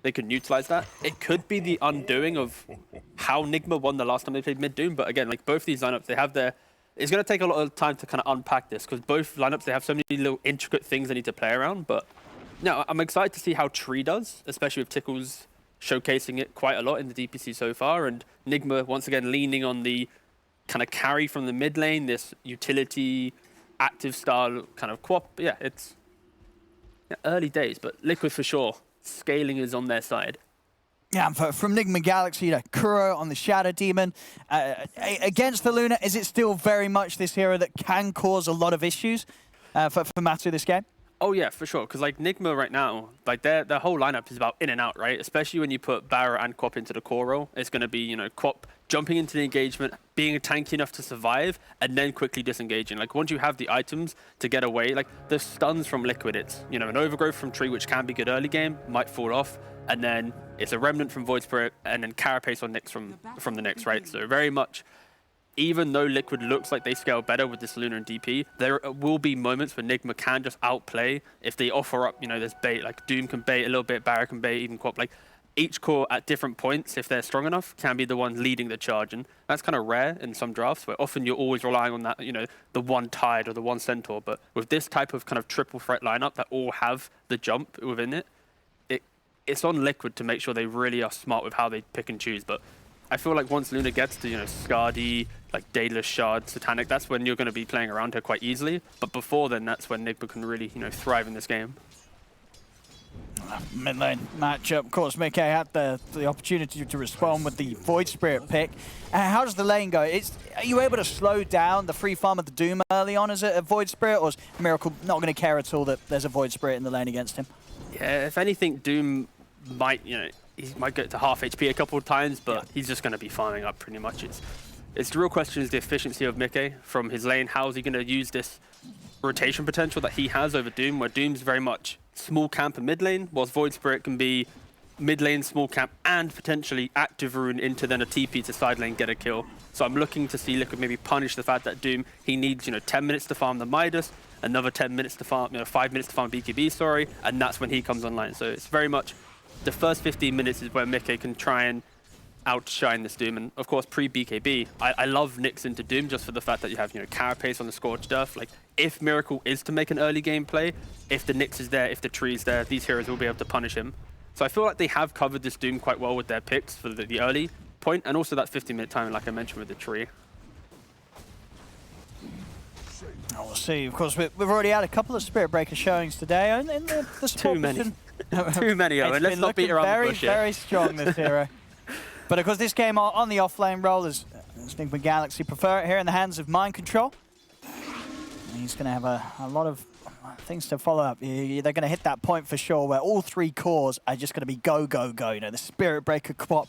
they could utilize that. It could be the undoing of how Nigma won the last time they played mid-Doom, but again, like both these lineups, they have their... It's going to take a lot of time to kind of unpack this, because both lineups, they have so many little intricate things they need to play around, but no, I'm excited to see how Tree does, especially with Tickles showcasing it quite a lot in the DPC so far, and Nigma, once again, leaning on the kind of carry from the mid lane, this utility, active style kind of quap. Yeah, it's early days, but Liquid for sure. Scaling is on their side. Yeah, from Nigma Galaxy to Kuro on the Shadow Demon. Against the Luna, is it still very much this hero that can cause a lot of issues for Matsu this game? Oh yeah, for sure. Because like Nigma right now, like their whole lineup is about in and out, right? Especially when you put Barra and Quap into the core role, it's going to be, you know, Quap jumping into the engagement, being tanky enough to survive, and then quickly disengaging. Like once you have the items to get away, like the stuns from Liquid, it's, you know, an overgrowth from Tree, which can be good early game, might fall off, and then it's a remnant from Void Spirit, and then Carapace on Nyx from the Nyx, right? So very much, even though Liquid looks like they scale better with this Luna and DP, there will be moments where Nigma can just outplay if they offer up, you know, this bait. Like Doom can bait a little bit, Barra can bait, even Quap. Like each core at different points, if they're strong enough, can be the one leading the charge. And that's kind of rare in some drafts, where often you're always relying on that, you know, the one Tide or the one Centaur. But with this type of kind of triple threat lineup that all have the jump within it, it's on Liquid to make sure they really are smart with how they pick and choose. But I feel like once Luna gets to, you know, Skadi, like Daedalus, Shard, Satanic, that's when you're going to be playing around her quite easily. But before then, that's when Nigma can really, you know, thrive in this game. Mid lane matchup. Of course, Mickey had the opportunity to respond with the Void Spirit pick. How does the lane go? Are you able to slow down the free farm of the Doom early on as a Void Spirit, or is Miracle not going to care at all that there's a Void Spirit in the lane against him? Yeah, if anything, Doom might, you know, he might get to half HP a couple of times, but he's just going to be farming up pretty much. It's the real question is the efficiency of Mickey from his lane. How is he going to use this rotation potential that he has over Doom, where Doom's very much small camp and mid lane, whilst Void Spirit can be mid lane, small camp, and potentially active rune into then a TP to side lane, get a kill. So I'm looking to see Liquid maybe punish the fact that Doom, he needs, you know, 10 minutes to farm the Midas, another 10 minutes to farm, you know, 5 minutes to farm BKB, sorry, and that's when he comes online. So it's very much the first 15 minutes is where Mickey can try and outshine this Doom. And of course, pre-BKB, I love Nyx into Doom just for the fact that you have, you know, Carapace on the Scorched Earth. Like, if Miracle is to make an early game play, if the Nyx is there, if the Tree is there, these heroes will be able to punish him. So I feel like they have covered this Doom quite well with their picks for the early point, and also that 15-minute time, like I mentioned, with the Tree. We'll see. Of course, we've already had a couple of Spirit Breaker showings today. And in the Too many. Too many of it. Let's not beat around the bush here. Very strong, this hero. But of course, this game on the off-lane role is Nigma Galaxy prefer it here in the hands of Mind Control. And he's going to have a lot of things to follow up. They're going to hit that point for sure where all three cores are just going to be go, go, go. You know, the Spirit Breaker, Quap,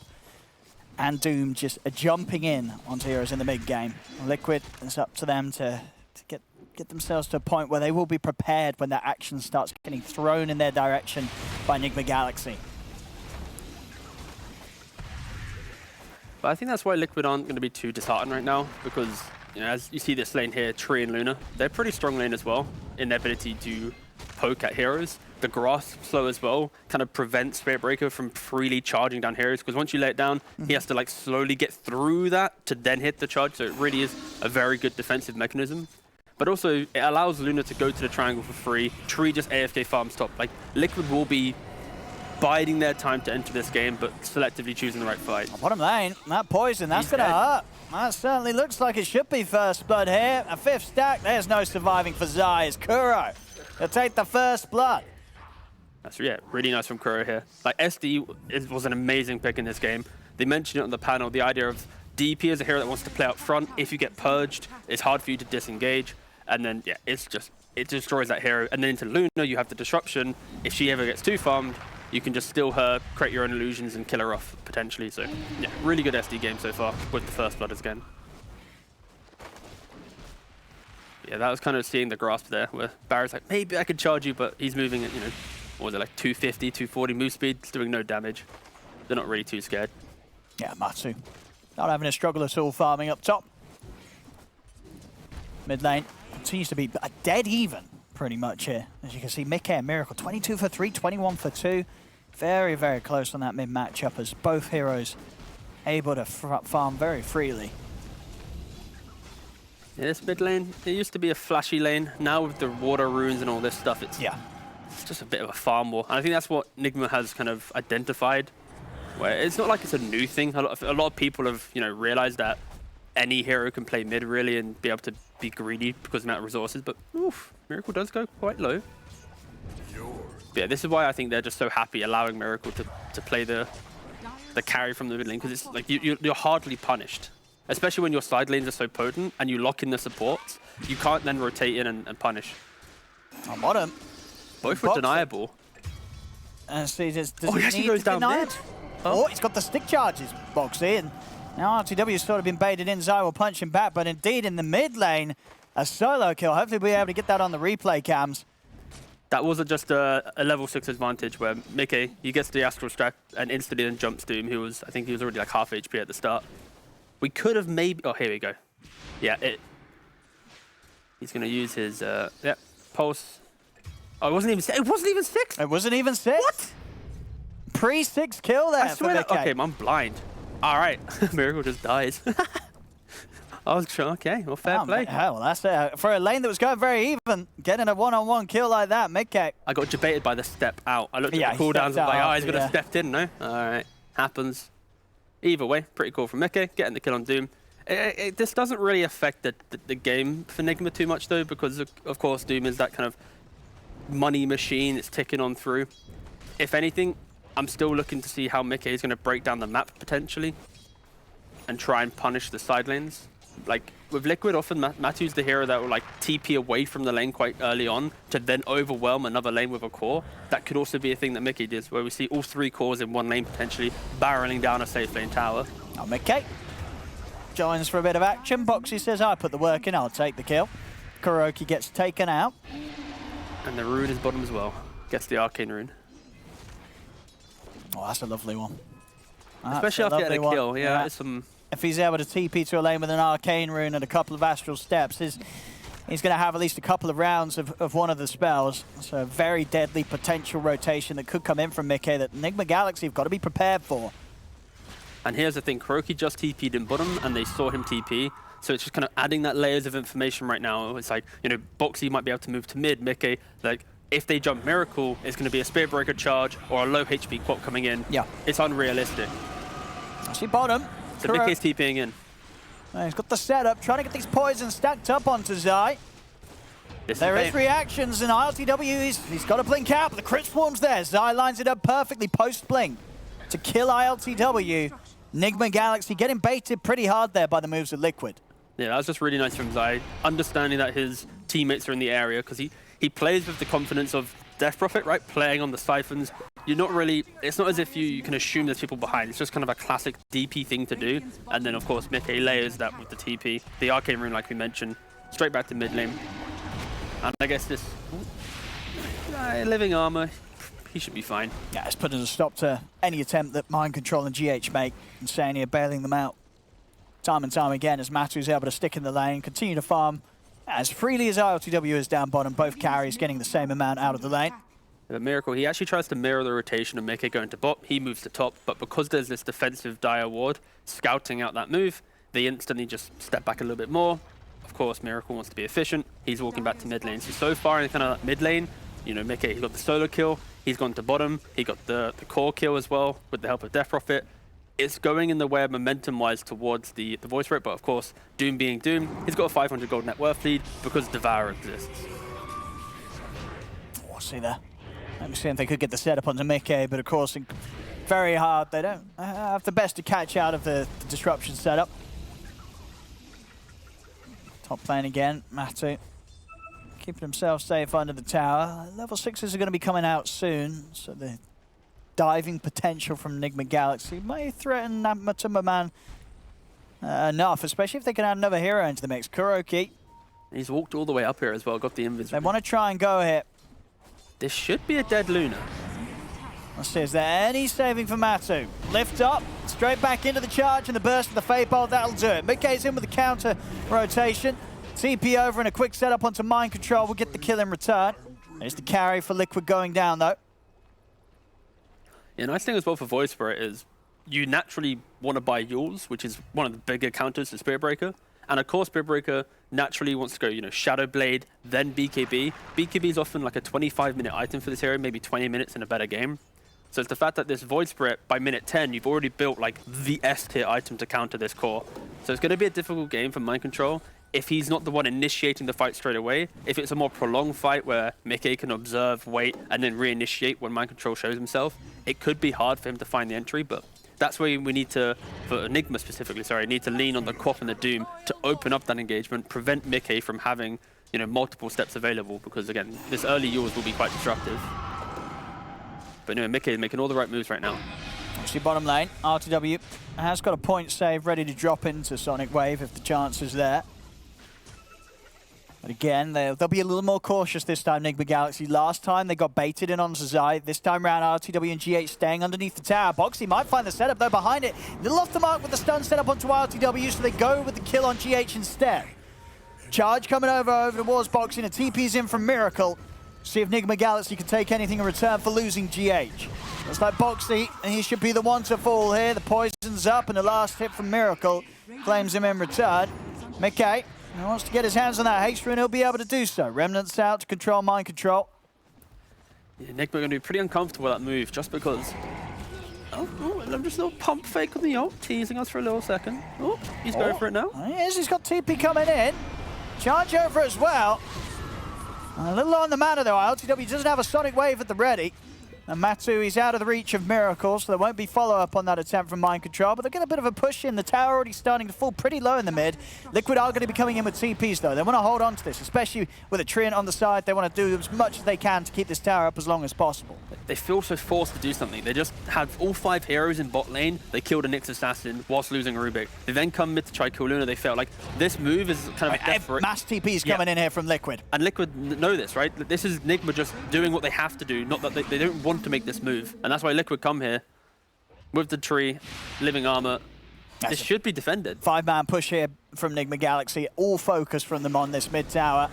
and Doom just jumping in onto heroes in the mid-game. Liquid, it's up to them to get themselves to a point where they will be prepared when that action starts getting thrown in their direction by Nigma Galaxy. But I think that's why Liquid aren't going to be too disheartened right now, because, you know, as you see this lane here, Tree and Luna, they're pretty strong lane as well in their ability to poke at heroes. The grass slow as well kind of prevents Spirit Breaker from freely charging down heroes, because once you lay it down, he has to like slowly get through that to then hit the charge. So it really is a very good defensive mechanism. But also, it allows Luna to go to the triangle for free. Tree just AFK farm stop. Like, Liquid will be biding their time to enter this game, but selectively choosing the right fight. Bottom lane, that poison, that's going to hurt. That certainly looks like it should be first blood here. A fifth stack, there's no surviving for Zai. It's Kuro. He'll take the first blood. That's, yeah, really nice from Kuro here. Like, SD was an amazing pick in this game. They mentioned it on the panel, the idea of DP as a hero that wants to play up front. If you get purged, it's hard for you to disengage. And then, yeah, it destroys that hero. And then into Luna, you have the disruption. If she ever gets too farmed, you can just steal her, create your own illusions, and kill her off, potentially. So, yeah, really good SD game so far with the first blood again. Yeah, that was kind of seeing the grasp there, where Barra's like, maybe I could charge you, but he's moving at, you know, what was it, like 250, 240 move speed, doing no damage. They're not really too scared. Yeah, Matsu not having a struggle at all farming up top. Mid lane continues to be dead even, pretty much here. As you can see, Mickey and Miracle, 22 for 3, 21 for 2. Very, very close on that mid matchup as both heroes able to farm very freely. Yeah, this mid lane, it used to be a flashy lane. Now with the water runes and all this stuff, it's just a bit of a farm war. And I think that's what Nigma has kind of identified. Where it's not like it's a new thing. A lot of people have, you know, realized that any hero can play mid really and be able to be greedy because of the amount of resources. But oof, Miracle does go quite low. But yeah, this is why I think they're just so happy allowing Miracle to play the carry from the mid lane, because it's like you're hardly punished. Especially when your side lanes are so potent and you lock in the supports, you can't then rotate in and punish. I'm on him. Both were deniable. See, does he actually goes down mid. Oh, he's got the stick charges, Bo3, and now RTW sort of been baited in. Zai will punch him back, but indeed in the mid lane, a solo kill. Hopefully we'll be able to get that on the replay cams. That wasn't just a level 6 advantage where Mickey, he gets the Astral Strap and instantly then jumps Doom, who was, I think he was already like half HP at the start. We could have maybe, oh, here we go. Yeah, he's going to use his, pulse. Oh, it wasn't even 6. It wasn't even 6? It wasn't even 6? What? Pre-6 kill there. I swear that, okay, I'm blind. All right, Miracle just dies. I was sure, okay, well, fair play. Hell, that's it. For a lane that was going very even, getting a one-on-one kill like that, mid-kick. I got debated by the step out. I looked at the cooldowns and was like, oh, he's going to step in, no? All right, happens. Either way, pretty cool from Mickey, getting the kill on Doom. This doesn't really affect the game for Nigma too much, though, because, of course, Doom is that kind of money machine. It's ticking on through. If anything, I'm still looking to see how Mickey is going to break down the map, potentially, and try and punish the side lanes. Like, with Liquid, often Matu's the hero that will, like, TP away from the lane quite early on to then overwhelm another lane with a core. That could also be a thing that Mickey does, where we see all 3 cores in one lane, potentially barreling down a safe lane tower. Oh, Mickey joins for a bit of action. Bo3 says, I put the work in, I'll take the kill. Kuroki gets taken out. And the rune is bottom as well. Gets the Arcane rune. Oh, that's a lovely one. Especially after getting a kill. Yeah, it's some... If he's able to TP to a lane with an Arcane rune and a couple of Astral Steps, he's going to have at least a couple of rounds of one of the spells. So a very deadly potential rotation that could come in from Mickey that Nigma Galaxy have got to be prepared for. And here's the thing, Kuroki just TP'd in bottom and they saw him TP. So it's just kind of adding that layers of information right now. It's like, you know, Bo3 might be able to move to mid, Mickey, like, if they jump Miracle, it's going to be a Spear Breaker charge or a low HP Quap coming in. Yeah. It's unrealistic. I see bottom. So Mickey's TPing in. He's got the setup, trying to get these poisons stacked up onto Zai. There is reactions, and ILTW, he's got to blink out, but the crit swarm's there. Zai lines it up perfectly post-blink to kill ILTW. Nigma Galaxy getting baited pretty hard there by the moves of Liquid. Yeah, that was just really nice from Zai, understanding that his teammates are in the area, because he plays with the confidence of Death Prophet, right? Playing on the siphons. You're not really, it's not as if you can assume there's people behind. It's just kind of a classic DP thing to do. And then, of course, Mickey layers that with the TP. The Arcane Rune, like we mentioned, straight back to mid lane. And I guess this living armor, he should be fine. Yeah, it's putting a stop to any attempt that Mind Control and GH make. Insania bailing them out time and time again as Matu's able to stick in the lane, continue to farm as freely as ILTW is down bottom. Both carries getting the same amount out of the lane. The Miracle, he actually tries to mirror the rotation of Mickey going to bot. He moves to top, but because there's this defensive Dire Ward scouting out that move, they instantly just step back a little bit more. Of course, Miracle wants to be efficient. He's walking back to mid lane. So far in kind of mid lane, you know, Mickey, he got the solo kill. He's gone to bottom. He got the core kill as well with the help of Death Prophet. It's going in the way momentum-wise towards the voice rate, but of course, Doom being Doom, he's got a 500 gold net worth lead because Devour exists. Oh, see there. Let me see if they could get the setup onto Mickey, but of course, very hard. They don't have the best to catch out of the disruption setup. Top lane again, Matu. Keeping himself safe under the tower. Level 6s are going to be coming out soon, so the diving potential from Nigma Galaxy may threaten Matumbaman enough, especially if they can add another hero into the mix. Kuroki. He's walked all the way up here as well, got the invis. They want to try and go here. This should be a dead Luna. Let's see, is there any saving for Matu? Lift up, straight back into the charge and the burst of the Fade Bolt, that'll do it. Mickey's in with the counter rotation. TP over and a quick setup onto Mind Control. We'll get the kill in return. There's the carry for Liquid going down though. The nice thing as well for Void Spirit is you naturally want to buy Yules, which is one of the bigger counters to Spirit Breaker. And of course, Spirit Breaker naturally wants to go, you know, Shadow Blade, then BKB. BKB is often like a 25-minute item for this hero, maybe 20 minutes in a better game. So it's the fact that this Void Spirit, by minute 10, you've already built like the S-tier item to counter this core. So it's going to be a difficult game for Mind Control if he's not the one initiating the fight straight away. If it's a more prolonged fight where Mickey can observe, wait, and then reinitiate when Mind Control shows himself, it could be hard for him to find the entry, but that's where we need to, for Nigma specifically, need to lean on the Quap and the Doom to open up that engagement, prevent Mickey from having, you know, multiple steps available, because again, this early Yules will be quite disruptive. But anyway, Mickey is making all the right moves right now. Actually, bottom lane, RTW has got a point save ready to drop into Sonic Wave if the chance is there. But again, they'll be a little more cautious this time, Nigma Galaxy. Last time they got baited in on Zai. This time round, RTW and G8 staying underneath the tower. Boxy might find the setup though behind it. Little off the mark with the stun setup onto RTW, so they go with the kill on GH instead. Charge coming over towards Boxy, and a TP's in from Miracle. See if Nigma Galaxy can take anything in return for losing GH. Looks like Boxy, and he should be the one to fall here. The poison's up, and the last hit from Miracle claims him in return. Mickey. He wants to get his hands on that haste rune, he'll be able to do so. Remnants out to control Mind Control. Yeah, Nigma going to be pretty uncomfortable with that move, just because... Oh, I'm just a little pump fake on the ult, teasing us for a little second. Oh, he's going for it now. He is, he's got TP coming in. Charge over as well. A little on the mana though, LTW doesn't have a Sonic Wave at the ready. And Matu, he's out of the reach of Miracle, so there won't be follow-up on that attempt from Mind Control, but they'll get a bit of a push in. The tower already starting to fall pretty low in the mid. Liquid are going to be coming in with TPs, though. They want to hold on to this, especially with a Treant on the side. They want to do as much as they can to keep this tower up as long as possible. They feel so forced to do something. They just had all 5 heroes in bot lane. They killed a Nyx assassin whilst losing a Rubik. They then come mid to try kill Luna. They fail. Like, this move is kind of desperate. Mass TPs coming in here from Liquid. And Liquid know this, right? This is Nigma just doing what they have to do, not that they don't want to make this move. And that's why Liquid come here with the tree, living armor. This should be defended. 5-man push here from Nigma Galaxy. All focus from them on this mid tower.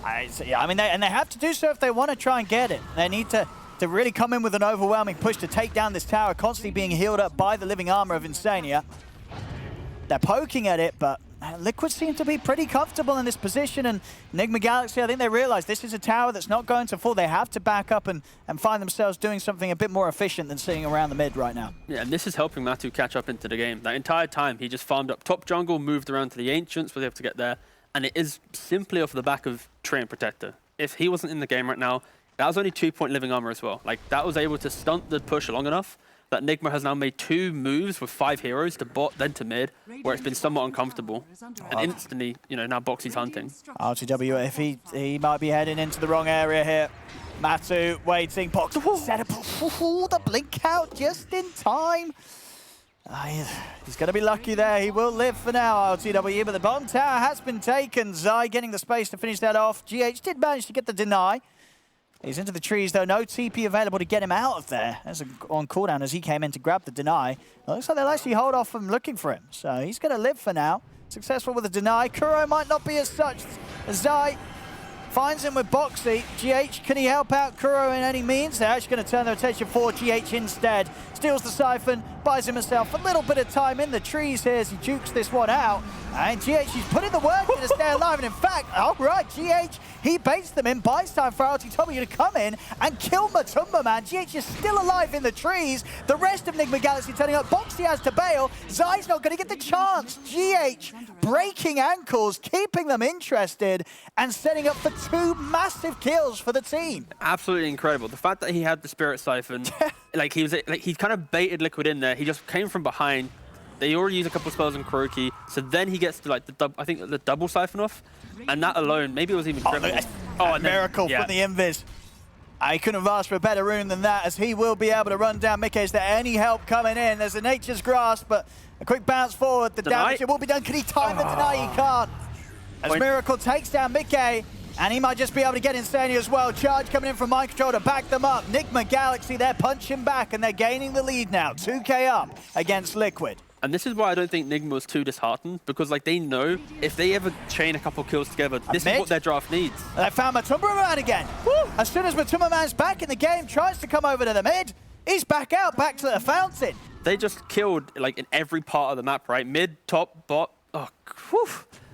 I mean, they have to do so if they want to try and get it. They need to really come in with an overwhelming push to take down this tower, constantly being healed up by the living armor of Insania. They're poking at it, but Liquid seem to be pretty comfortable in this position, and Nigma Galaxy, I think they realize this is a tower that's not going to fall. They have to back up and find themselves doing something a bit more efficient than sitting around the mid right now. Yeah, and this is helping Matu catch up into the game. That entire time, he just farmed up top jungle, moved around to the Ancients, was able to get there, and it is simply off the back of Treant Protector. If he wasn't in the game right now, that was only 2-point living armor as well. Like, that was able to stunt the push long enough that Nigma has now made 2 moves with 5 heroes to bot, then to mid, where it's been somewhat uncomfortable. And instantly, you know, now Boxy's hunting. RTW, if he might be heading into the wrong area here. Matu waiting, Box set up. The blink out just in time. He's going to be lucky there. He will live for now, RTW, but the bottom tower has been taken. Zai getting the space to finish that off. GH did manage to get the deny. He's into the trees, though. No TP available to get him out of there. That's on cooldown as he came in to grab the deny. It looks like they'll actually hold off from looking for him. So he's going to live for now. Successful with a deny. Kuro might not be as such. Zai finds him with Boxy. GH, can he help out Kuro in any means? They're actually going to turn their attention for GH instead. Steals the Siphon, buys himself a little bit of time in the trees here as he jukes this one out. And GH, he's putting the work in to stay alive. And in fact, all right, GH, he baits them in, buys time for RTW to come in and kill Matumba, man. GH is still alive in the trees. The rest of Nigma Galaxy turning up. Boxy has to bail. Zai's not going to get the chance. GH breaking ankles, keeping them interested, and setting up for 2 massive kills for the team. Absolutely incredible. The fact that he had the Spirit Siphon, he kind of baited Liquid in there. He just came from behind. They already used a couple of spells on Kuroki, so then he gets to like I think the double Siphon off, and that alone, maybe it was even triple. Miracle from the Invis. I couldn't have asked for a better rune than that, as he will be able to run down Mickey. Is there any help coming in? There's a Nature's Grasp, but a quick bounce forward. The damage, it will be done. Can he time the deny? He can't. As Miracle takes down Mickey, and he might just be able to get Insania as well. Charge coming in from Mind Control to back them up. Nigma Galaxy, they're punching back, and they're gaining the lead now. 2K up against Liquid. And this is why I don't think Nigma was too disheartened, because like they know if they ever chain a couple kills together, this is what their draft needs. And they found Matumba Man again. Woo! As soon as Matumba Man's back in the game, tries to come over to the mid. He's back out, back to the fountain. They just killed like in every part of the map, right? Mid, top, bot. Oh, whew.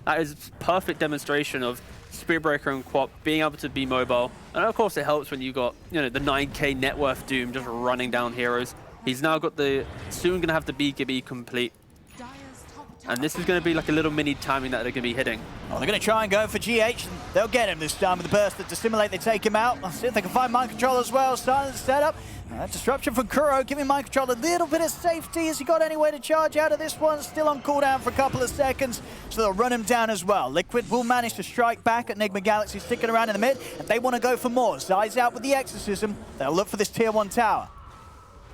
That is perfect demonstration of Spiritbreaker and Quap being able to be mobile. And of course it helps when you got, you know, the 9k net worth Doom just running down heroes. He's now got the, soon gonna have the BKB complete. And this is gonna be like a little mini timing that they're gonna be hitting. Well, they're gonna try and go for GH, and they'll get him this time with the burst to stimulate. They take him out. Let's see if they can find mind control as well. Silent setup. Disruption from Kuro, giving mind control a little bit of safety. Has he got any way to charge out of this one? Still on cooldown for a couple of seconds, so they'll run him down as well. Liquid will manage to strike back at Nigma Galaxy, sticking around in the mid, and they want to go for more. Zai's out with the Exorcism. They'll look for this tier 1 tower.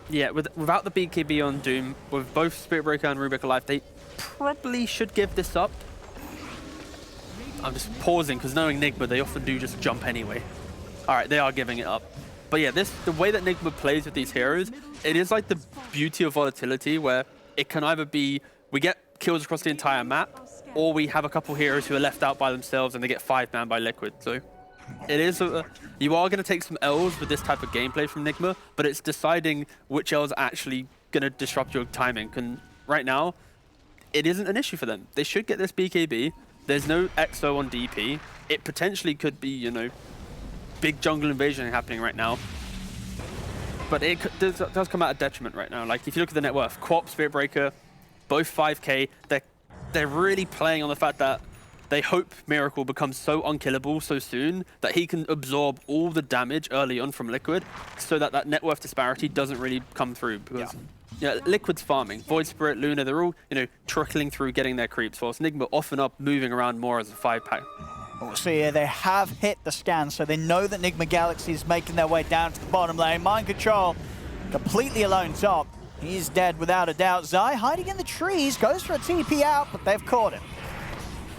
Yeah, without the BKB on Doom, with both Spiritbreaker and Rubik alive, they probably should give this up. I'm just pausing, because knowing Nigma, they often do just jump anyway. All right, they are giving it up. But yeah, the way that Nigma plays with these heroes, it is like the beauty of volatility, where it can either be we get kills across the entire map, or we have a couple heroes who are left out by themselves and they get 5-man by Liquid. So it is you are going to take some L's with this type of gameplay from Nigma, but it's deciding which L's are actually going to disrupt your timing. And right now, it isn't an issue for them. They should get this BKB. There's no XO on DP. It potentially could be, you know, big jungle invasion happening right now. But it does come at a detriment right now. Like, if you look at the net worth, Quap, Spiritbreaker, both 5k, they're really playing on the fact that they hope Miracle becomes so unkillable so soon that he can absorb all the damage early on from Liquid, so that that net worth disparity doesn't really come through. Because yeah, Liquid's farming. Void Spirit, Luna, they're all, you know, trickling through getting their creeps, whilst Nigma often up moving around more as a 5-pack. We'll see here, they have hit the scan, so they know that Nigma Galaxy is making their way down to the bottom lane. Mind control, completely alone top. He's dead without a doubt. Zai hiding in the trees, goes for a TP out, but they've caught him.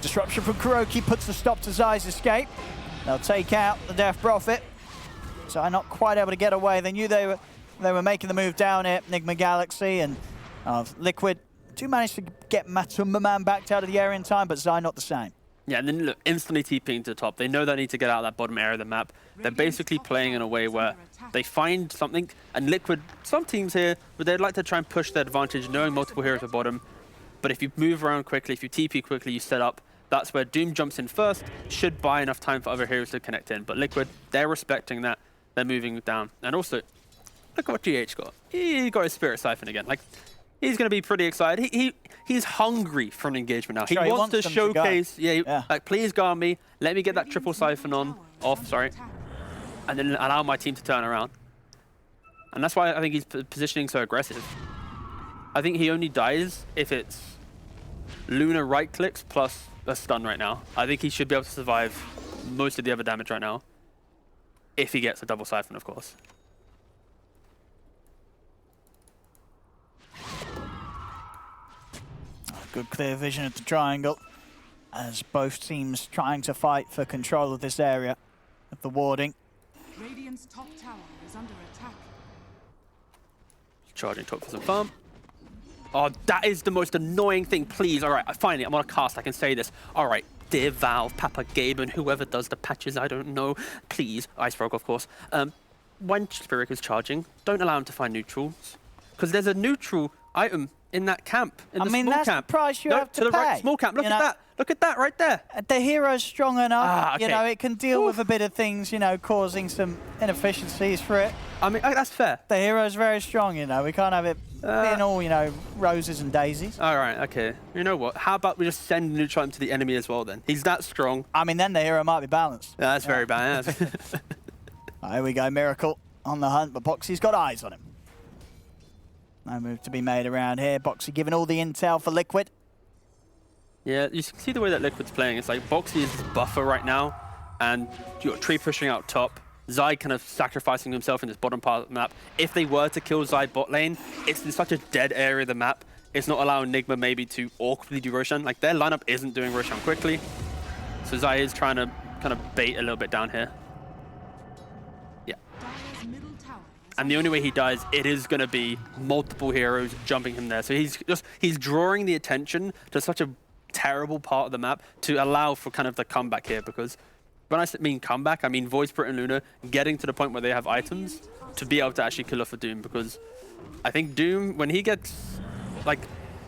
Disruption from Kuroki puts the stop to Zai's escape. They'll take out the Death Prophet. Zai not quite able to get away. They knew they were making the move down here, Nigma Galaxy, and Liquid do manage to get Matumba Man backed out of the area in time, but Zai not the same. Yeah, and then look, instantly TPing to the top. They know they need to get out of that bottom area of the map. They're basically playing in a way where they find something, and Liquid, some teams here, but they'd like to try and push their advantage, knowing multiple heroes at bottom. But if you move around quickly, if you TP quickly, you set up, that's where Doom jumps in first, should buy enough time for other heroes to connect in. But Liquid, they're respecting that. They're moving down. And also, look at what GH got. He got his Spirit Siphon again. Like, he's going to be pretty excited. He's hungry for an engagement now. Sure, he wants to showcase, yeah, like, please guard me. Let me get that triple Siphon off, and then allow my team to turn around. And that's why I think he's positioning so aggressive. I think he only dies if it's Luna right clicks plus a stun right now. I think he should be able to survive most of the other damage right now, if he gets a double Siphon, of course. Good clear vision of the triangle, as both teams trying to fight for control of this area of the warding. Radiant's top tower is under attack. Charging top for some farm. Oh, that is the most annoying thing. Please, all right, finally, I'm on a cast. I can say this. All right, dear Valve, Papa Gabe, and whoever does the patches, I don't know. Please, Ice Frog, of course. When Spirit is charging, don't allow him to find neutrals, because there's a neutral item in that camp, in the small camp. That's the price you have to the pay. right, small camp. Look at that. Look at that right there. The hero's strong enough, okay. you know, it can deal with a bit of things, you know, causing some inefficiencies for it. I mean, that's fair. The hero's very strong, you know. We can't have it being all, you know, roses and daisies. All right, okay. You know what? How about we just send the neutral item to the enemy as well then? He's that strong. I mean, then the hero might be balanced. Yeah, that's very bad. Here we go, Miracle on the hunt, but Boxy's got eyes on him. No move to be made around here. Boxy giving all the intel for Liquid. Yeah, you can see the way that Liquid's playing. It's like Boxy is this buffer right now, and you got Tree pushing out top. Zai kind of sacrificing himself in this bottom part of the map. If they were to kill Zai bot lane, it's in such a dead area of the map. It's not allowing Nigma maybe to awkwardly do Roshan. Like, their lineup isn't doing Roshan quickly. So Zai is trying to kind of bait a little bit down here. Yeah. And the only way he dies, it is going to be multiple heroes jumping him there. So he's drawing the attention to such a terrible part of the map to allow for kind of the comeback here, because when I mean comeback, I mean Void Spirit and Luna getting to the point where they have items to be able to actually kill off a Doom, because I think Doom, when he gets like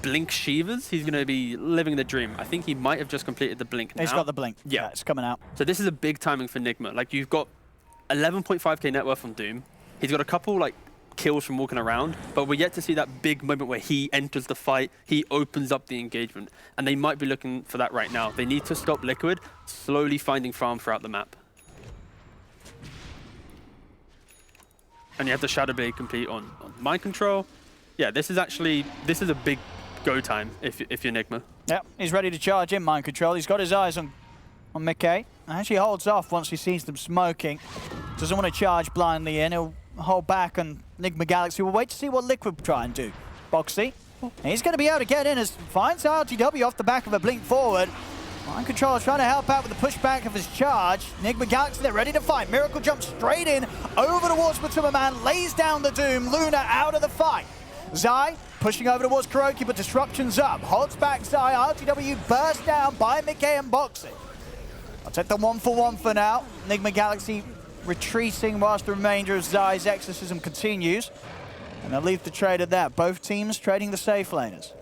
Blink Shivers, he's going to be living the dream. I think he might have just completed the Blink now. He's got the Blink. Yeah, it's coming out. So this is a big timing for Nigma. Like, you've got 11.5k net worth on Doom. He's got a couple like kills from walking around, but we're yet to see that big moment where he enters the fight, he opens up the engagement, and they might be looking for that right now. They need to stop Liquid slowly finding farm throughout the map. And you have the Shadow Blade complete on Mind Control. Yeah, this is a big go time if you're Nigma. Yep, he's ready to charge in Mind Control. He's got his eyes on Mickey. Actually holds off once he sees them smoking. Doesn't want to charge blindly in. He'll hold back, and Nigma Galaxy will wait to see what Liquid try and do. Bo3, he's going to be able to get in as finds RGW off the back of a blink forward. Mind Control is trying to help out with the pushback of his charge. Nigma Galaxy, they're ready to fight. Miracle jumps straight in, over towards Matuma Man, lays down the Doom. Luna out of the fight. Zai pushing over towards Kuroki, but disruption's up. Holds back Zai. RGW burst down by Mickey and Bo3. I'll take the 1-for-1 for now. Nigma Galaxy retreating whilst the remainder of Zai's exorcism continues. And I'll leave the trade at that. Both teams trading the safe laners.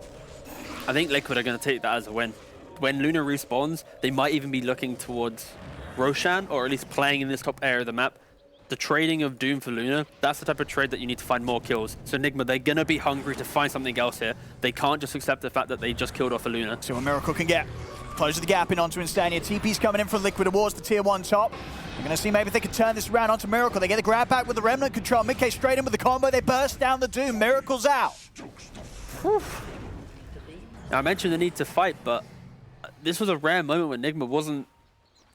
I think Liquid are going to take that as a win. When Luna respawns, they might even be looking towards Roshan, or at least playing in this top area of the map. The trading of Doom for Luna, that's the type of trade that you need to find more kills. So Nigma, they're going to be hungry to find something else here. They can't just accept the fact that they just killed off a Luna. See what Miracle can get. Closes the gap in onto Instania. TP's coming in from Liquid towards the tier 1 top. We're going to see maybe if they can turn this around onto Miracle. They get the grab back with the Remnant control. Mickey straight in with the combo. They burst down the Doom. Miracle's out. Whew. I mentioned the need to fight, but this was a rare moment when Nigma wasn't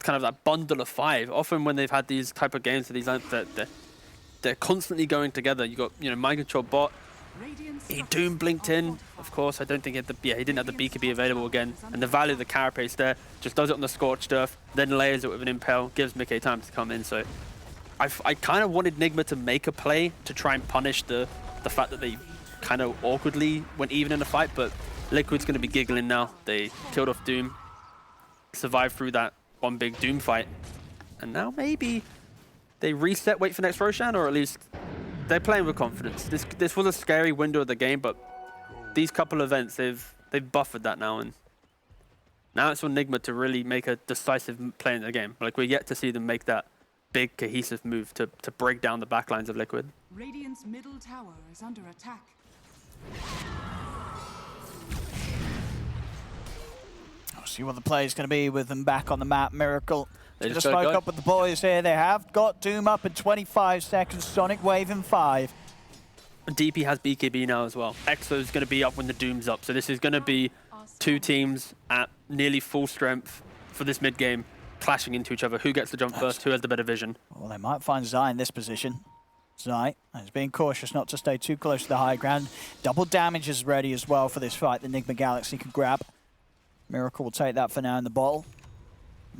kind of that bundle of 5. Often when they've had these type of games, they're constantly going together. You got, Mind Control bot. He Doom blinked in. Of course, I don't think he didn't have the BKB available again. And the value of the carapace there, just does it on the Scorched Earth, then layers it with an Impale, gives Mickey time to come in. So I kind of wanted Nigma to make a play to try and punish the fact that they kind of awkwardly went even in the fight, but Liquid's going to be giggling now. They killed off Doom, survived through that one big Doom fight, and now maybe they reset, wait for next Roshan, or at least they're playing with confidence. This was a scary window of the game, but these couple events, they've buffered that now, and now it's on Nigma to really make a decisive play in the game. Like, we're yet to see them make that big cohesive move to break down the backlines of Liquid. Radiant's middle tower is under attack. I'll see what the play is going to be with them back on the map. Miracle. They Just just smoke go. up with the boys here. They have got Doom up in 25 seconds. Sonic Wave in 5. DP has BKB now as well. Exo's going to be up when the Doom's up. So this is going to be two teams at nearly full strength for this mid game, clashing into each other. Who gets the jump first? Who has the better vision? Well, they might find Zai in this position. Zai is being cautious not to stay too close to the high ground. Double damage is ready as well for this fight. The Nigma Galaxy can grab. Miracle will take that for now in the bottle.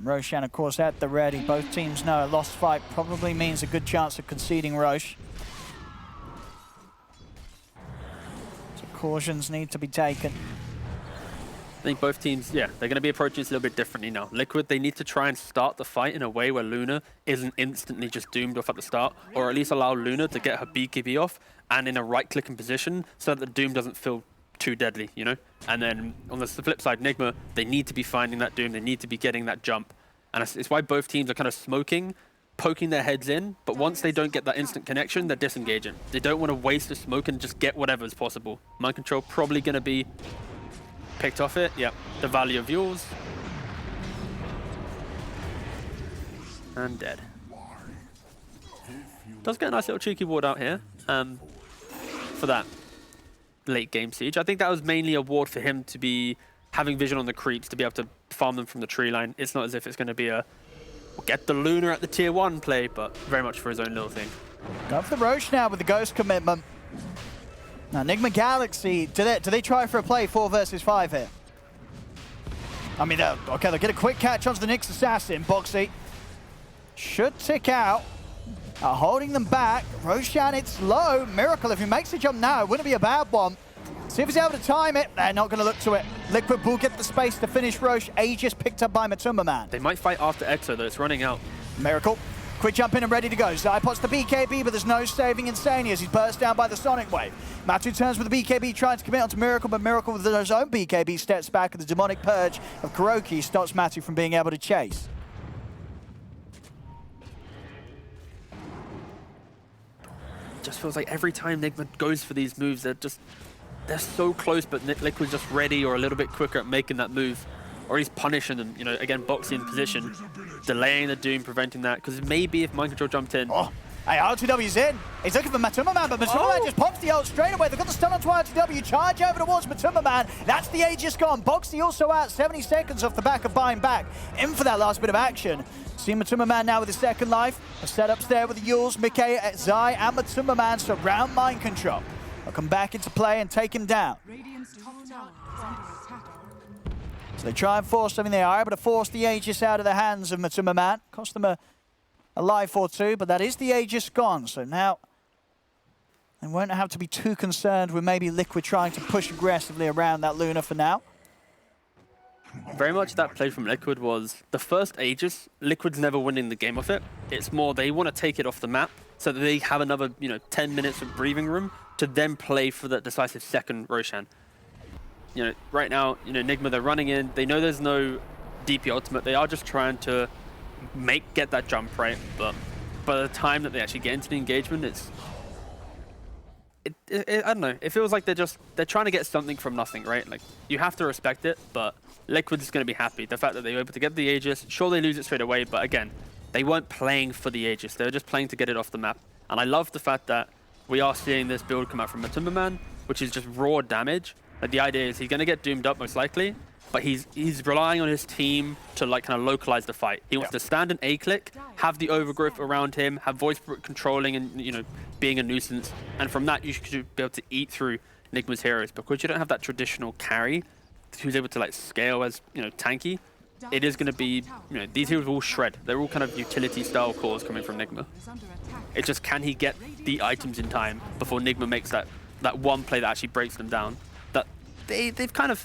Roshan, of course, at the ready. Both teams know a lost fight probably means a good chance of conceding Roche. So cautions need to be taken. I think both teams, yeah, they're going to be approaching this a little bit differently now. Liquid, they need to try and start the fight in a way where Luna isn't instantly just doomed off at the start, or at least allow Luna to get her BKB off and in a right-clicking position so that the Doom doesn't feel too deadly, And then on the flip side, Nigma, they need to be finding that Doom, they need to be getting that jump. And it's why both teams are kind of smoking, poking their heads in, but once they don't get that instant connection, they're disengaging. They don't want to waste the smoke and just get whatever's possible. Mind Control probably going to be picked off it. Yep, the value of yours. And dead. Does get a nice little cheeky ward out here for that late game siege. I think that was mainly a ward for him to be having vision on the creeps, to be able to farm them from the tree line. It's not as if it's going to be a get the Luna at the tier 1 play, but very much for his own little thing. Go for the Roche now with the Ghost commitment. Now, Nigma Galaxy, do they try for a play 4 versus 5 here? I mean, okay, they'll get a quick catch onto the Nyx Assassin. Bo3 should tick out. Holding them back. Roshan, it's low. Miracle, if he makes the jump now, it wouldn't be a bad one. See if he's able to time it. They're not going to look to it. Liquid will get the space to finish Roche. Aegis picked up by Matuma Man. They might fight after Exo, though. It's running out. Miracle. Quick jump in and ready to go. Zai pots the BKB, but there's no saving Insane as he's burst down by the Sonic Wave. Matu turns with the BKB, trying to commit onto Miracle, but Miracle with his own BKB steps back, and the demonic purge of Kuroki stops Matu from being able to chase. It just feels like every time Nigma goes for these moves, they're so close, but Liquid's just ready or a little bit quicker at making that move. Or he's punishing them, you know, again, boxing in position, delaying the Doom, preventing that. Because maybe if Mind Control jumped in... Oh, hey, R2W's in. He's looking for Matuma Man, but Matuma Man just pops the ult straight away. They've got the stun onto R2W, charge over towards Matuma Man. That's the Aegis gone. Boxy also out, 70 seconds off the back of buying back. In for that last bit of action. See Matuma Man now with his second life. The setups there with the Yules, Mickey, Zai, and Matuma Man surround Mind Control. They'll come back into play and take him down. Radiant's top tower is under attack. So they try and force something. They are able to force the Aegis out of the hands of Matuma Man. Cost them a life or two, but that is the Aegis gone. So now they won't have to be too concerned with maybe Liquid trying to push aggressively around that Luna for now. Very much that play from Liquid was the first Aegis. Liquid's never winning the game off it. It's more they want to take it off the map so that they have another, 10 minutes of breathing room to then play for the decisive second Roshan. Right now, Nigma, they're running in. They know there's no DP ultimate. They are just trying to get that jump right. But by the time that they actually get into the engagement, I don't know. It feels like they're trying to get something from nothing, right? Like, you have to respect it, but Liquid's going to be happy. The fact that they were able to get the Aegis, sure, they lose it straight away, but again, they weren't playing for the Aegis. They were just playing to get it off the map. And I love the fact that we are seeing this build come out from Matuma Man, which is just raw damage. Like, the idea is he's going to get doomed up most likely, but he's relying on his team to kind of localize the fight. He wants to stand an A-click, have the overgrowth around him, have voice controlling and being a nuisance, and from that you should be able to eat through Nigma's heroes. Because you don't have that traditional carry who's able to scale as tanky. It is going to be these heroes will all shred. They're all kind of utility style cores coming from Nigma. It's just, can he get the items in time before Nigma makes that one play that actually breaks them down? That they've kind of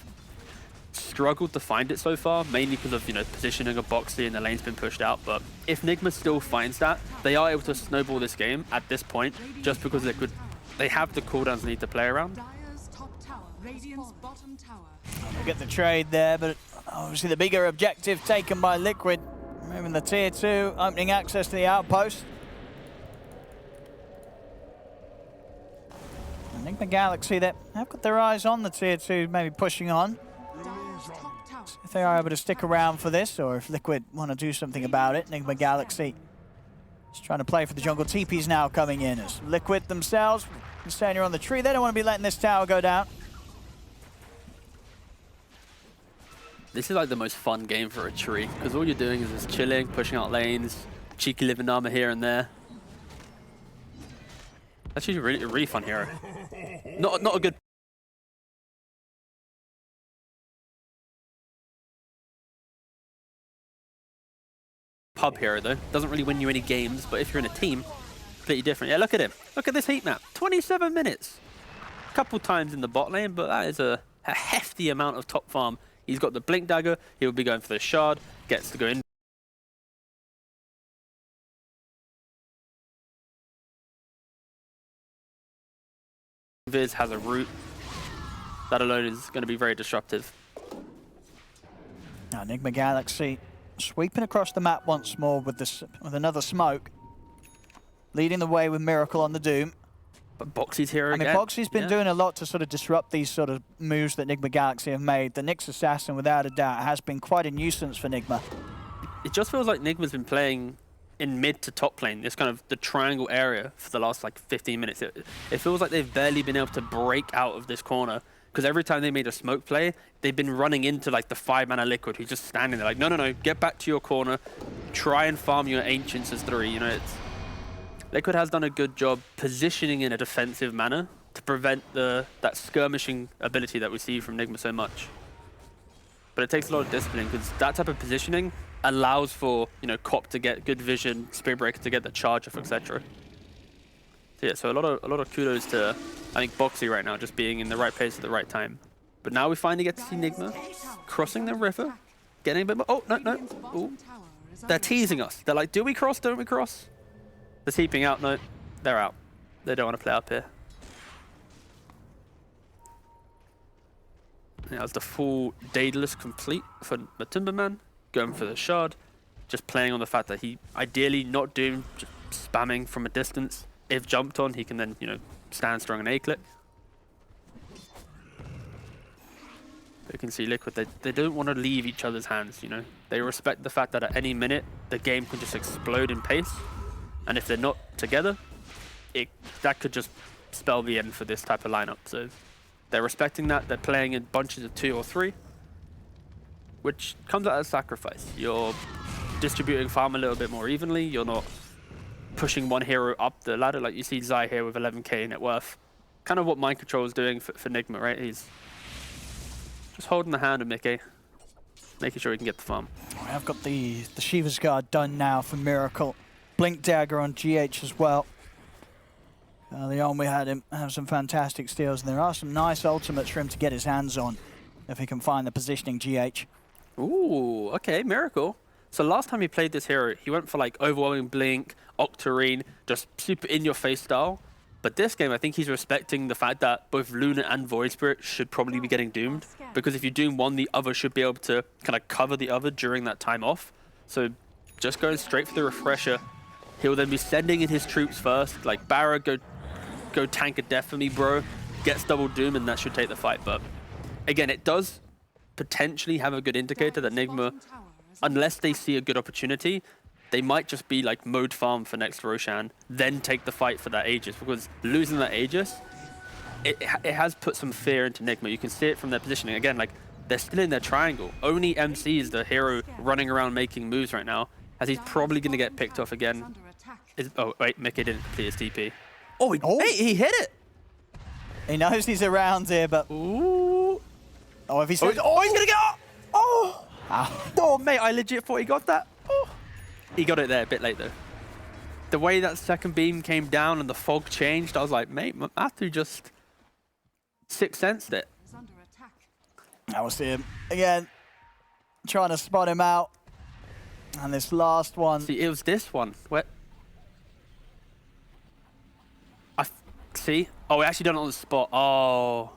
struggled to find it so far, mainly because of positioning of Boxy and the lane's been pushed out. But if Nigma still finds that, they are able to snowball this game at this point, just because they have the cooldowns they need to play around. Dire's top tower, Radiant's bottom tower. We'll get the trade there, but obviously the bigger objective taken by Liquid, moving the tier 2, opening access to the outpost. Nigma Galaxy, that have got their eyes on the tier 2, maybe pushing on. Dire's top tower. If they are able to stick around for this, or if Liquid want to do something about it. Nigma Galaxy is trying to play for the jungle. TP's now coming in as Liquid themselves, standing on the tree. They don't want to be letting this tower go down. This is like the most fun game for a tree, because all you're doing is just chilling, pushing out lanes, cheeky living armor here and there. Actually, a really fun hero. Not a good pub hero though. Doesn't really win you any games, but if you're in a team, completely different. Yeah, look at him. Look at this heat map. 27 minutes. A couple times in the bot lane, but that is a hefty amount of top farm. He's got the blink dagger. He'll be going for the shard. Gets to go in. Viz has a root. That alone is going to be very disruptive. Now Nigma Galaxy sweeping across the map once more with another smoke, leading the way with Miracle on the Doom. But Boxy's here again. I mean, Boxy's been doing a lot to sort of disrupt these sort of moves that Nigma Galaxy have made. The Nyx Assassin, without a doubt, has been quite a nuisance for Nigma. It just feels like Nigma's been playing in mid to top lane, this kind of the triangle area for the last 15 minutes. It feels like they've barely been able to break out of this corner, because every time they made a smoke play, they've been running into the 5-mana Liquid who's just standing there like, no, get back to your corner, try and farm your Ancients as 3. Liquid has done a good job positioning in a defensive manner to prevent that skirmishing ability that we see from Nigma so much. But it takes a lot of discipline, because that type of positioning allows for Cop to get good vision, Spirit Breaker to get the charge off, etc. So yeah, so a lot of kudos to I think Boxy right now, just being in the right place at the right time. But now we finally get to see Nigma crossing the river, getting a bit more. Oh, no, no. Radiant's Ooh. bottom tower is They're under teasing us. They're like, do we cross? Don't we cross? They're teeping out. No, they're out. They don't want to play up here. Yeah, that's the full Daedalus complete for the Timberman. Going for the shard. Just playing on the fact that he ideally not doing just spamming from a distance. If jumped on, he can then, you know, stand strong and A-click. You can see Liquid, they don't want to leave each other's hands, you know. They respect the fact that at any minute, the game can just explode in pace. And if they're not together, that could just spell the end for this type of lineup. So they're respecting that. They're playing in bunches of 2 or 3, which comes at a sacrifice. You're distributing farm a little bit more evenly. You're not pushing one hero up the ladder like you see Zai here with 11k net worth. Kind of what Mind Control is doing for Nigma, right? He's just holding the hand of Mickey, making sure he can get the farm. I've got the Shiva's Guard done now for Miracle. Blink Dagger on GH as well. Early on we had him have some fantastic steals, and there are some nice ultimates for him to get his hands on if he can find the positioning GH. Ooh, okay, Miracle. So last time he played this hero, he went for like overwhelming blink, Octarine, just super in-your-face style. But this game, I think he's respecting the fact that both Luna and Void Spirit should probably be getting doomed. Because if you doom one, the other should be able to kind of cover the other during that time off. So just going straight for the refresher. He'll then be sending in his troops first. Like, Barra, go tank a death for me, bro. Gets double doom, and that should take the fight. But again, it does potentially have a good indicator that Nigma, unless they see a good opportunity, they might just be like mode farm for next Roshan, then take the fight for that Aegis, because losing that Aegis, it has put some fear into Nigma. You can see it from their positioning. Again, like, they're still in their triangle. Only MC is the hero running around making moves right now, as he's probably going to get picked off again. Oh, wait, Mickey didn't complete his TP. Oh, he hit it! He knows he's around here, but... Ooh. Oh, if he's... Oh, he's going to get up! Oh! Oh, mate, I legit thought he got that. Oh. He got it there a bit late, though. The way that second beam came down and the fog changed, I was like, mate, Matthew just sixth sensed it. That was him. Again, trying to spot him out. And this last one... See, it was this one. Where... See? Oh, we actually done it on the spot. Oh.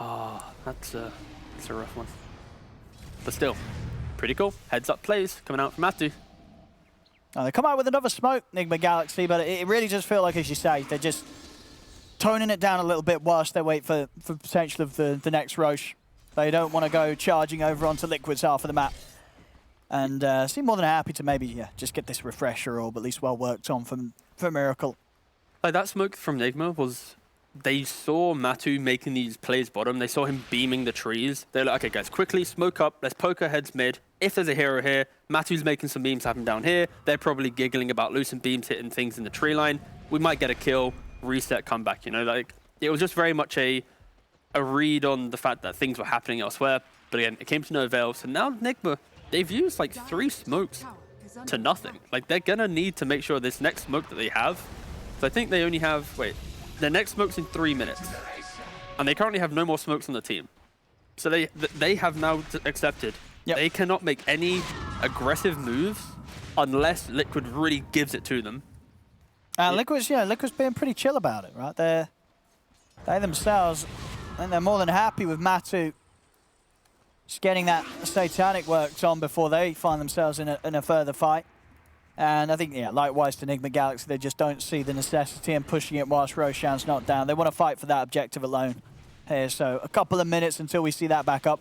Oh, that's a rough one. But still, pretty cool. Heads up plays coming out from Matthew. Oh, they come out with another smoke, Nigma Galaxy, but it really does feel like, as you say, they're just toning it down a little bit whilst they wait for potential of the next Roche. They don't want to go charging over onto Liquid's half of the map. And seem more than happy to maybe just get this refresher orb at least well worked on for Miracle. Like, that smoke from Nigma was, they saw Matu making these plays bottom. They saw him beaming the trees. They're like, okay, guys, quickly smoke up. Let's poke our heads mid. If there's a hero here, Matu's making some beams happen down here. They're probably giggling about loosened beams hitting things in the tree line. We might get a kill, reset, come back, you know? Like, it was just very much a read on the fact that things were happening elsewhere. But again, it came to no avail. So now Nigma, they've used like 3 smokes to nothing. Like, they're gonna need to make sure this next smoke that they have, so I think they only have, their next smoke's in 3 minutes. And they currently have no more smokes on the team. So they have now accepted. Yep. They cannot make any aggressive moves unless Liquid really gives it to them. Liquid's being pretty chill about it, right? They themselves, I think they're more than happy with Matu just getting that Satanic worked on before they find themselves in a further fight. And I think, likewise to Nigma Galaxy, they just don't see the necessity in pushing it whilst Roshan's not down. They want to fight for that objective alone here. So a couple of minutes until we see that back up.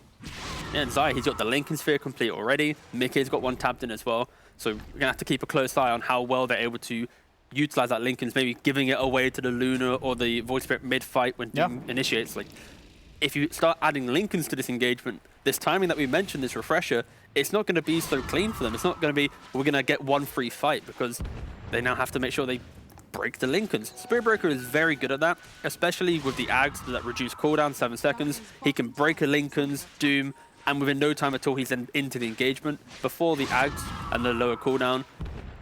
Yeah, and Zai, he's got the Lincoln Sphere complete already. Mickey's got one tapped in as well. So we're going to have to keep a close eye on how well they're able to utilize that Lincoln's, maybe giving it away to the Luna or the Void Spirit mid-fight when Doom initiates. Like, if you start adding Lincolns to this engagement, this timing that we mentioned, this refresher, it's not going to be so clean for them. It's not going to be, we're going to get one free fight, because they now have to make sure they break the Lincolns. Spirit Breaker is very good at that, especially with the Ags that reduce cooldown 7 seconds. He can break a Lincoln's, Doom, and within no time at all, he's then into the engagement. Before the Ags and the lower cooldown,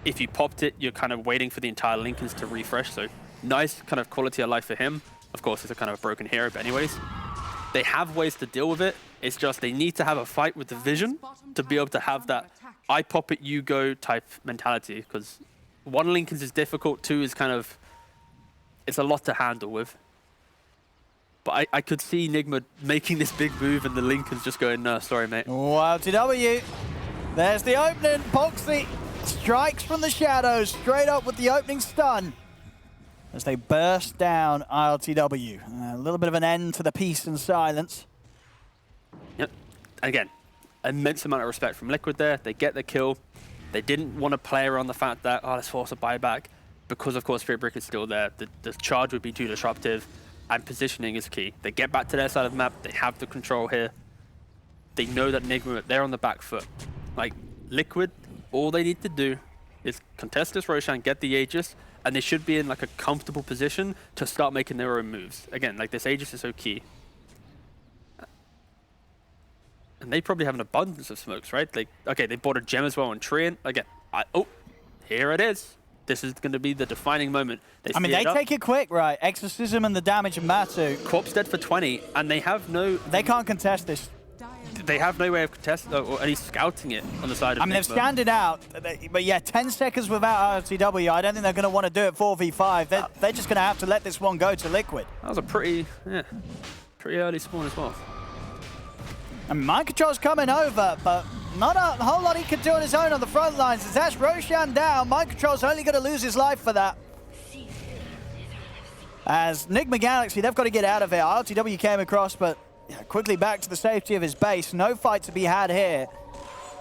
if you popped it, you're kind of waiting for the entire Lincolns to refresh. So nice kind of quality of life for him. of course, it's a kind of a broken hero, but anyways. They have ways to deal with it. It's just they need to have a fight with the vision to be able to have that I pop it, you go type mentality. Because one, Lincoln's is difficult, two is kind of, it's a lot to handle with. But I could see Nigma making this big move and the Lincoln's just going, no, sorry, mate. WEU. There's the opening. Bo3 strikes from the shadows, straight up with the opening stun. As they burst down ILTW. A little bit of an end to the peace and silence. Yep. Again, immense amount of respect from Liquid there. They get the kill. They didn't want to play around the fact that, oh, let's force a buyback. Because, of course, Spirit Brick is still there. The charge would be too disruptive. And positioning is key. They get back to their side of the map. They have the control here. They know that Nigma, they're on the back foot. Like, Liquid, all they need to do is contest this Roshan, get the Aegis, and they should be in like a comfortable position to start making their own moves. Again, like this Aegis is so key. And they probably have an abundance of smokes, right? Like, okay, they bought a gem as well on Treant. Again, oh, here it is. This is going to be the defining moment. They take it quick, right? Exorcism and the damage of Matu. Corpse dead for 20, and they have no... They can't contest this. They have no way of contesting or at least scouting it on the side of I mean, they've scanned it out, but yeah, 10 seconds without RTW. I don't think they're going to want to do it 4v5. They're just going to have to let this one go to Liquid. That was a pretty early spawn as well. I mean, Mind Control's coming over, but not a whole lot he can do on his own on the front lines. As that's Roshan down, Mind Control's only going to lose his life for that. As Nigma Galaxy, they've got to get out of here. RTW came across, but yeah, quickly back to the safety of his base. No fight to be had here.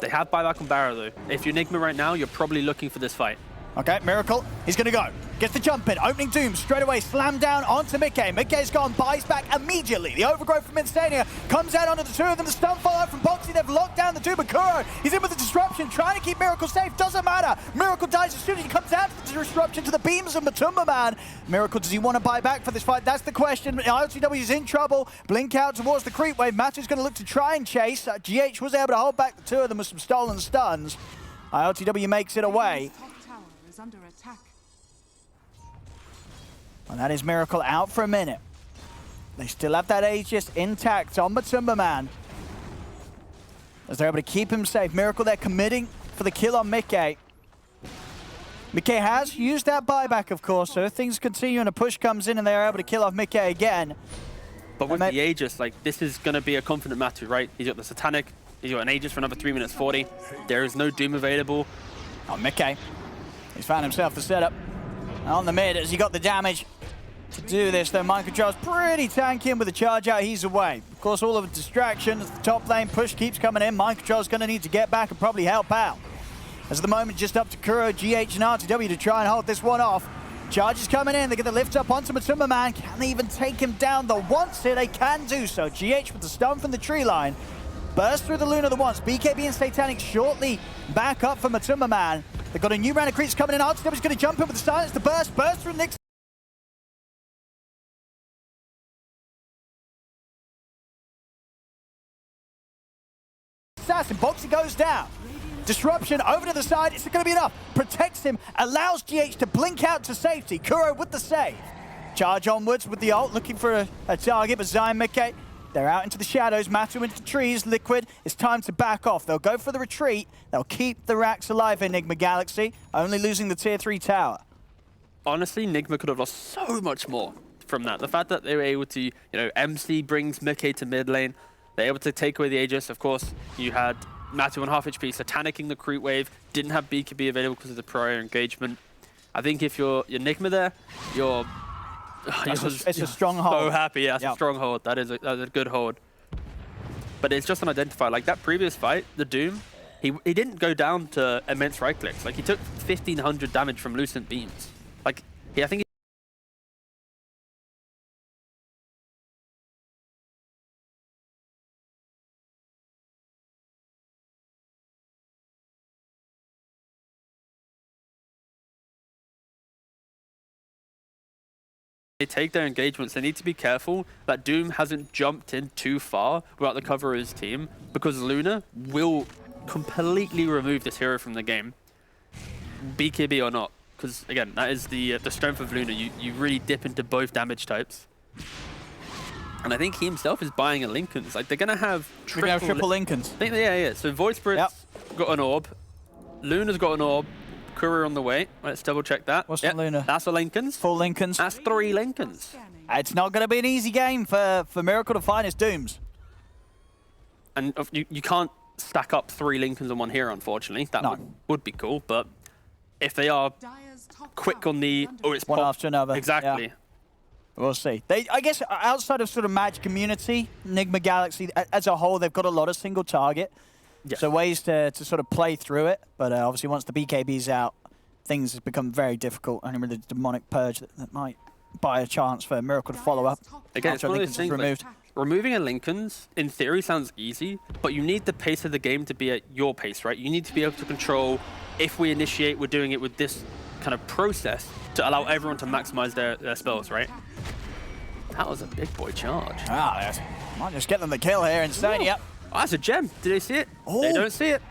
They have buyback on Barrow though. If you're Nigma right now, you're probably looking for this fight. Okay, Miracle, he's going to go. Gets the jump in, opening Doom, straight away, slam down onto Mickey. Mickey's gone, buys back immediately. The overgrowth from Instania comes out onto the two of them. The stun fallout from Bo3, they've locked down the two, but Kuro, he's in with the disruption, trying to keep Miracle safe, doesn't matter. Miracle dies as soon as he comes out to the disruption to the beams of Matumba Man. Miracle, does he want to buy back for this fight? That's the question. ILTW is in trouble. Blink out towards the creep wave. Matu's going to look to try and chase. GH was able to hold back the two of them with some stolen stuns. ILTW makes it away. Under attack. And that is Miracle out for a minute. They still have that Aegis intact on Matumba Man. As they're able to keep him safe. Miracle, they're committing for the kill on Mickey. Mickey has used that buyback, of course, so if things continue and a push comes in and they're able to kill off Mickey again. But with the Aegis, like, this is going to be a confident Matu, right? He's got the Satanic, he's got an Aegis for another 3 minutes 40. There is no Doom available. Oh, Mickey. He's found himself the setup on the mid as he got the damage to do this, though. Mind Control's pretty tanky, and with the charge out, he's away. Of course, all of the distraction as the top lane push keeps coming in. Mind Control's going to need to get back and probably help out. As at the moment, just up to Kuro, GH, and RTW to try and hold this one off. Charge is coming in. They get the lift up onto Matumba Man. Can they even take him down the once here? They can do so. GH with the stun from the tree line. Burst through the Luna the once. BKB and Satanic shortly back up for Matumba Man. They've got a new round of creeps coming in. RTW's going to jump in with the silence. The burst through Nick's. Assassin, Bo3 goes down. Disruption over to the side. Is it going to be enough? Protects him, allows GH to blink out to safety. Kuro with the save. Charge onwards with the ult, looking for a target, but Zion Mickey. They're out into the shadows, Matu into the trees. Liquid, it's time to back off. They'll go for the retreat. They'll keep the racks alive in Nigma Galaxy, only losing the tier 3 tower. Honestly, Nigma could have lost so much more from that. The fact that they were able to, MC brings Mickey to mid lane. They're able to take away the Aegis. Of course, you had Matu on half HP, Satanicing the creep wave. Didn't have BKB available because of the prior engagement. I think if you're Nigma there, it's a strong hold. So happy, yeah, it's a strong hold. That is a good hold. But it's just unidentified. Like that previous fight, the Doom, he didn't go down to immense right clicks. Like he took 1500 damage from Lucent Beams. Like I think they take their engagements, they need to be careful that Doom hasn't jumped in too far without the cover of his team, because Luna will completely remove this hero from the game, BKB or not. Because again, that is the strength of Luna. You really dip into both damage types. And I think he himself is buying a Lincoln's. Like, they're going to have We're going to have triple Lincolns. I think, yeah. So Void Spirit's got an orb. Luna's got an orb. Courier on the way. Let's double check that. What's the Luna? That's a Lincoln's. Full Lincolns. That's 3 Lincolns. It's not going to be an easy game for Miracle to find his dooms. And you can't stack up 3 Lincolns on one here, unfortunately. That would be cool, but if they are quick on the... it's one after another. Exactly. Yeah. We'll see. I guess outside of sort of Magic community, Nigma Galaxy as a whole, they've got a lot of single target. Yeah. So ways to sort of play through it. But obviously once the BKB's out, things have become very difficult. Only with the demonic purge that might buy a chance for Miracle to follow up. Again, it's one of those things removed. Removing a Lincoln's, in theory, sounds easy, but you need the pace of the game to be at your pace, right? You need to be able to control, if we initiate, we're doing it with this kind of process to allow everyone to maximize their spells, right? That was a big boy charge. Ah, might just get them the kill here, Insania. Oh, that's a gem. Did they see it? Oh. They don't see it.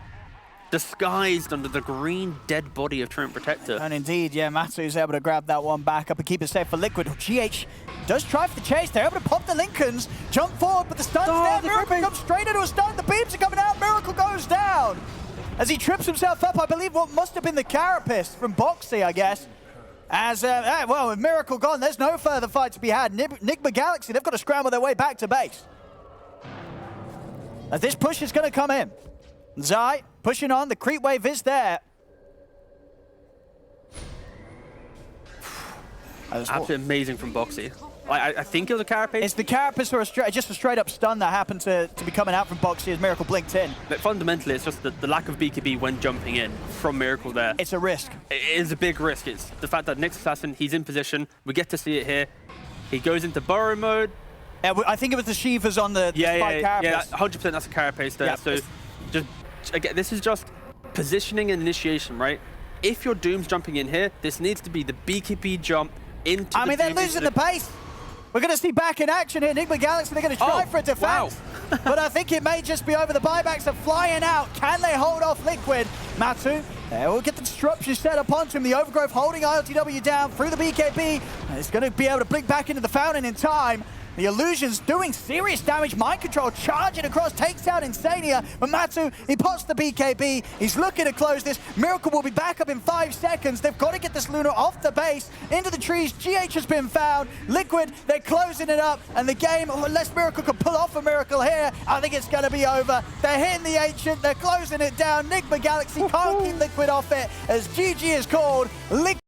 Disguised under the green dead body of Treant Protector. And indeed, yeah, Matsu's able to grab that one back up and keep it safe for Liquid. GH does try for the chase. They're able to pop the Lincolns, jump forward, but the stun's there. Miracle comes straight into a stun. The beams are coming out. Miracle goes down. As he trips himself up, I believe what must have been the Carapace from Bo3, I guess. As, well, with Miracle gone, there's no further fight to be had. Nigma Galaxy, they've got to scramble their way back to base. As this push is going to come in. Zai pushing on, the creep wave is there. Absolutely amazing from Bo3. I think it was a Carapace. It's the Carapace or just a straight up stun that happened to be coming out from Bo3 as Miracle blinked in. But fundamentally, it's just the lack of BKB when jumping in from Miracle there. It's a risk. It is a big risk. It's the fact that Nyx Assassin, he's in position. We get to see it here. He goes into burrow mode. Yeah, I think it was the Shivas on the spike Carapace. Yeah, 100% that's a Carapace there. Yeah, so just, again, this is just positioning and initiation, right? If your Doom's jumping in here, this needs to be the BKB jump into I mean, they're losing the pace. We're going to see back in action here. Nigma Galaxy, they're going to try for a defense. Wow. But I think it may just be over. The buybacks are flying out. Can they hold off Liquid? Matsu, they will get the disruption set up onto him. The Overgrowth holding ILTW down through the BKB. And it's going to be able to blink back into the fountain in time. The Illusion's doing serious damage. Mind Control charging across, takes out Insania. But Matsu, he pops the BKB. He's looking to close this. Miracle will be back up in 5 seconds. They've got to get this Luna off the base, into the trees. GH has been found. Liquid, they're closing it up. And the game, unless Miracle can pull off a miracle here, I think it's going to be over. They're hitting the Ancient. They're closing it down. Nigma Galaxy can't keep Liquid off it as GG is called.